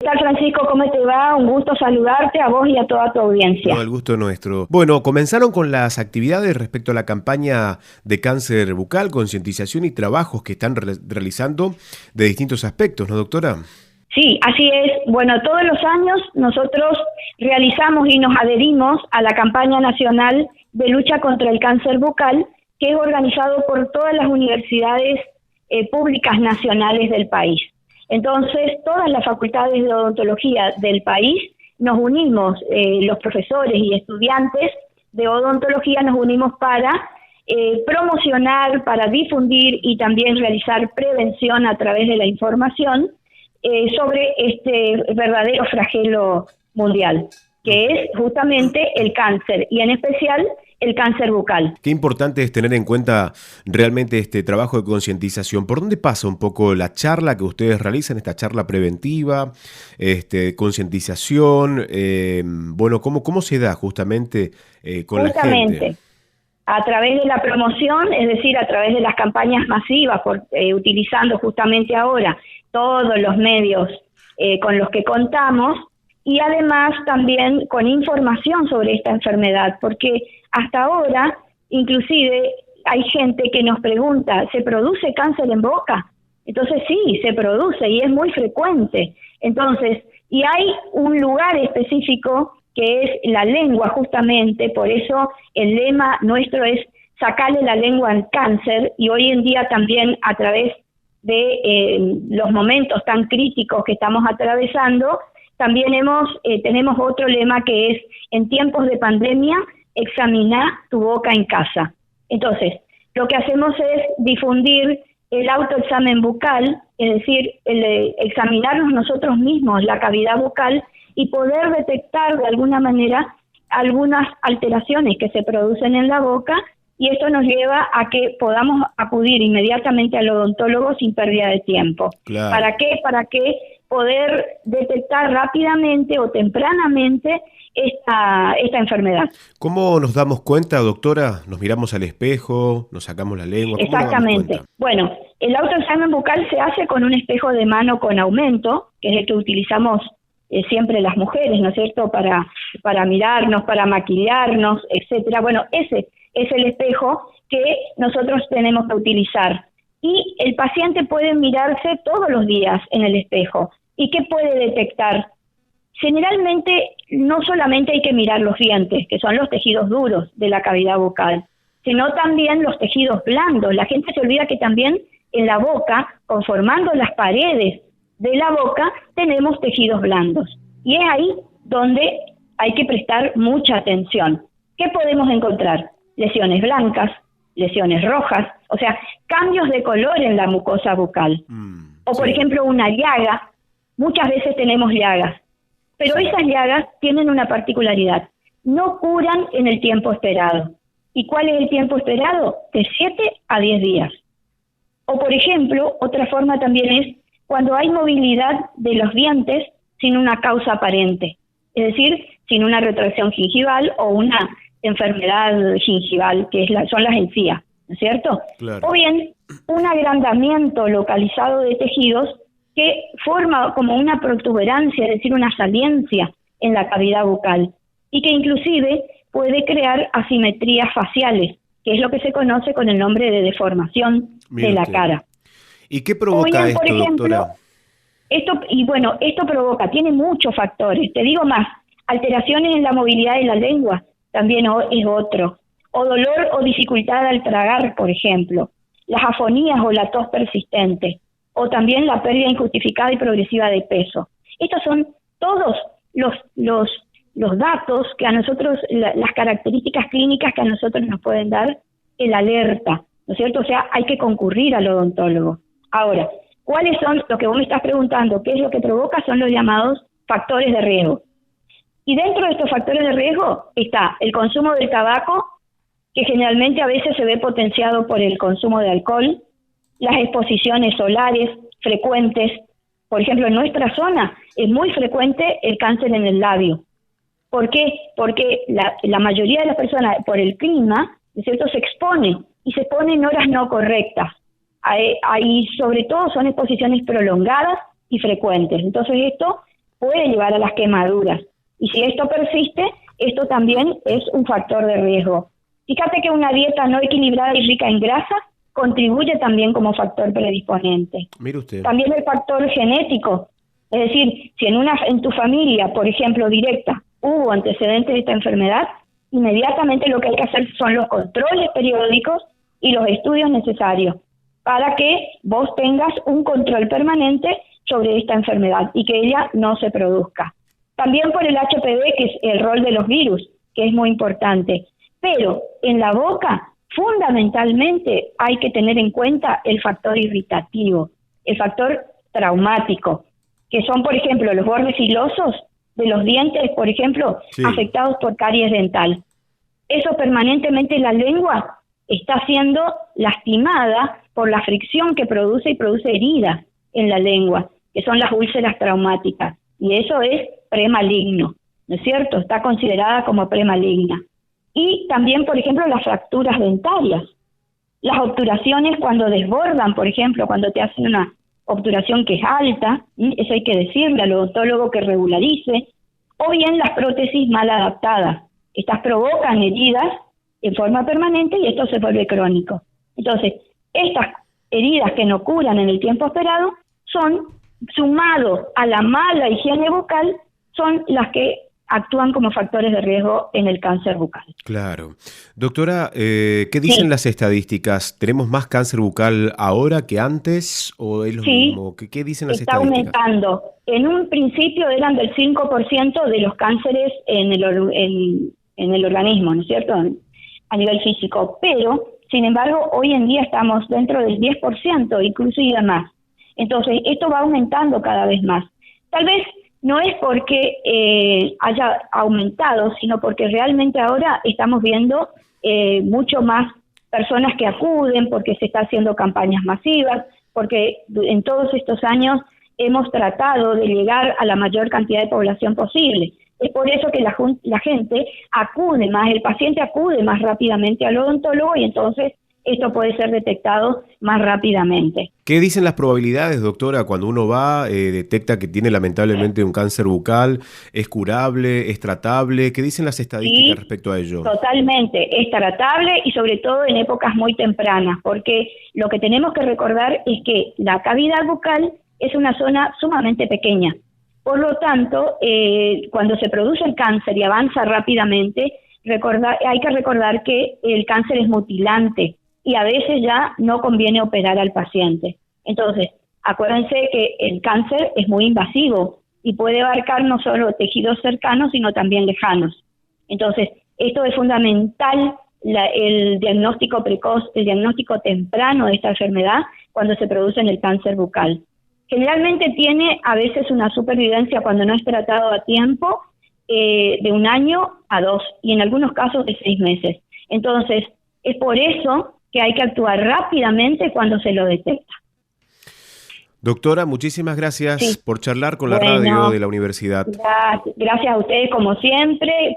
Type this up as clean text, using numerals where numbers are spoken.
¿Qué tal, Francisco? ¿Cómo te va? Un gusto saludarte a vos y a toda tu audiencia. No, el gusto nuestro. Bueno, comenzaron con las actividades respecto a la campaña de cáncer bucal, concientización y trabajos que están realizando de distintos aspectos, ¿no, doctora? Sí, así es. Bueno, todos los años nosotros realizamos y nos adherimos a la campaña nacional de lucha contra el cáncer bucal, que es organizado por todas las universidades públicas nacionales del país. Entonces, todas las facultades de odontología del país nos unimos, los profesores y estudiantes de odontología nos unimos para promocionar, para difundir y también realizar prevención a través de la información sobre este verdadero flagelo mundial, que es justamente el cáncer y en especial el cáncer bucal. Qué importante es tener en cuenta realmente este trabajo de concientización. ¿Por dónde pasa un poco la charla que ustedes realizan, esta charla preventiva, concientización? Bueno, ¿cómo se da justamente con la gente? A través de la promoción, es decir, a través de las campañas masivas, utilizando justamente ahora todos los medios con los que contamos, y además también con información sobre esta enfermedad, porque hasta ahora, inclusive, hay gente que nos pregunta, ¿se produce cáncer en boca? Entonces sí, se produce y es muy frecuente. Entonces, y hay un lugar específico que es la lengua justamente, por eso el lema nuestro es sacarle la lengua al cáncer, y hoy en día también a través de los momentos tan críticos que estamos atravesando, también tenemos otro lema que es, en tiempos de pandemia, examina tu boca en casa. Entonces, lo que hacemos es difundir el autoexamen bucal, es decir, examinarnos nosotros mismos la cavidad bucal y poder detectar de alguna manera algunas alteraciones que se producen en la boca, y esto nos lleva a que podamos acudir inmediatamente al odontólogo sin pérdida de tiempo. Claro. ¿Para qué? Para que poder detectar rápidamente o tempranamente esta enfermedad. ¿Cómo nos damos cuenta, doctora? ¿Nos miramos al espejo? ¿Nos sacamos la lengua? ¿Cómo nos damos Exactamente. cuenta? Bueno, el autoexamen bucal se hace con un espejo de mano con aumento, que es el que utilizamos siempre las mujeres, ¿no es cierto?, para mirarnos, para maquillarnos, etcétera. Bueno, ese es el espejo que nosotros tenemos que utilizar. Y el paciente puede mirarse todos los días en el espejo. ¿Y qué puede detectar? Generalmente no solamente hay que mirar los dientes, que son los tejidos duros de la cavidad bucal, sino también los tejidos blandos. La gente se olvida que también en la boca, conformando las paredes de la boca, tenemos tejidos blandos. Y es ahí donde hay que prestar mucha atención. ¿Qué podemos encontrar? Lesiones blancas, lesiones rojas, o sea, cambios de color en la mucosa bucal. O por ejemplo, una llaga. Muchas veces tenemos llagas, pero esas llagas tienen una particularidad: no curan en el tiempo esperado. ¿Y cuál es el tiempo esperado? De 7 a 10 días. O por ejemplo, otra forma también es cuando hay movilidad de los dientes sin una causa aparente, es decir, sin una retracción gingival o una enfermedad gingival, que son las encías, ¿no es cierto? Claro. O bien un agrandamiento localizado de tejidos que forma como una protuberancia, es decir, una saliencia en la cavidad bucal, y que inclusive puede crear asimetrías faciales, que es lo que se conoce con el nombre de deformación de la cara. ¿Y qué provoca esto, por ejemplo, doctora? Esto provoca, tiene muchos factores, te digo más, alteraciones en la movilidad de la lengua también es otro, o dolor o dificultad al tragar, por ejemplo, las afonías o la tos persistente, o también la pérdida injustificada y progresiva de peso. Estos son todos los datos que a nosotros, las características clínicas que a nosotros nos pueden dar el alerta, ¿no es cierto? O sea, hay que concurrir al odontólogo. Ahora, ¿cuáles son, lo que vos me estás preguntando, qué es lo que provoca? Son los llamados factores de riesgo. Y dentro de estos factores de riesgo está el consumo del tabaco, que generalmente a veces se ve potenciado por el consumo de alcohol, las exposiciones solares frecuentes. Por ejemplo, en nuestra zona es muy frecuente el cáncer en el labio. ¿Por qué? Porque la mayoría de las personas, por el clima, ¿no es cierto?, se expone, y se expone en horas no correctas. Ahí sobre todo son exposiciones prolongadas y frecuentes. Entonces esto puede llevar a las quemaduras. Y si esto persiste, esto también es un factor de riesgo. Fíjate que una dieta no equilibrada y rica en grasas contribuye también como factor predisponente. Mire usted. También el factor genético, es decir, si en tu familia, por ejemplo, directa, hubo antecedentes de esta enfermedad, inmediatamente lo que hay que hacer son los controles periódicos y los estudios necesarios para que vos tengas un control permanente sobre esta enfermedad y que ella no se produzca. También por el HPV, que es el rol de los virus, que es muy importante. Pero en la boca, fundamentalmente, hay que tener en cuenta el factor irritativo, el factor traumático, que son, por ejemplo, los bordes filosos de los dientes, por ejemplo, sí, afectados por caries dental. Eso permanentemente la lengua está siendo lastimada por la fricción que produce y produce heridas en la lengua, que son las úlceras traumáticas. Y eso es premaligno, ¿no es cierto? Está considerada como premaligna. Y también, por ejemplo, las fracturas dentarias. Las obturaciones cuando desbordan, por ejemplo, cuando te hacen una obturación que es alta, eso hay que decirle al odontólogo que regularice, o bien las prótesis mal adaptadas. Estas provocan heridas en forma permanente y esto se vuelve crónico. Entonces, estas heridas que no curan en el tiempo esperado son, sumado a la mala higiene bucal, son las que actúan como factores de riesgo en el cáncer bucal. Claro. Doctora, ¿qué dicen las estadísticas? ¿Tenemos más cáncer bucal ahora que antes o es lo mismo? ¿Qué dicen las estadísticas? Está aumentando. En un principio eran del 5% de los cánceres en el organismo, ¿no es cierto? A nivel físico. Pero, sin embargo, hoy en día estamos dentro del 10%, inclusive más. Entonces, esto va aumentando cada vez más. Tal vez no es porque haya aumentado, sino porque realmente ahora estamos viendo mucho más personas que acuden, porque se está haciendo campañas masivas, porque en todos estos años hemos tratado de llegar a la mayor cantidad de población posible. Es por eso que la gente acude más, el paciente acude más rápidamente al odontólogo y entonces esto puede ser detectado más rápidamente. ¿Qué dicen las probabilidades, doctora, cuando uno va, detecta que tiene lamentablemente un cáncer bucal? ¿Es curable? ¿Es tratable? ¿Qué dicen las estadísticas respecto a ello? Totalmente, es tratable y sobre todo en épocas muy tempranas, porque lo que tenemos que recordar es que la cavidad bucal es una zona sumamente pequeña. Por lo tanto, cuando se produce el cáncer y avanza rápidamente, hay que recordar que el cáncer es mutilante y a veces ya no conviene operar al paciente. Entonces, acuérdense que el cáncer es muy invasivo y puede abarcar no solo tejidos cercanos, sino también lejanos. Entonces, esto es fundamental, el diagnóstico precoz, el diagnóstico temprano de esta enfermedad cuando se produce en el cáncer bucal. Generalmente tiene a veces una supervivencia cuando no es tratado a tiempo de 1 año a 2 y en algunos casos de 6 meses. Entonces, es por eso que hay que actuar rápidamente cuando se lo detecta. Doctora, muchísimas gracias por charlar con la radio de la universidad. Gracias a ustedes como siempre.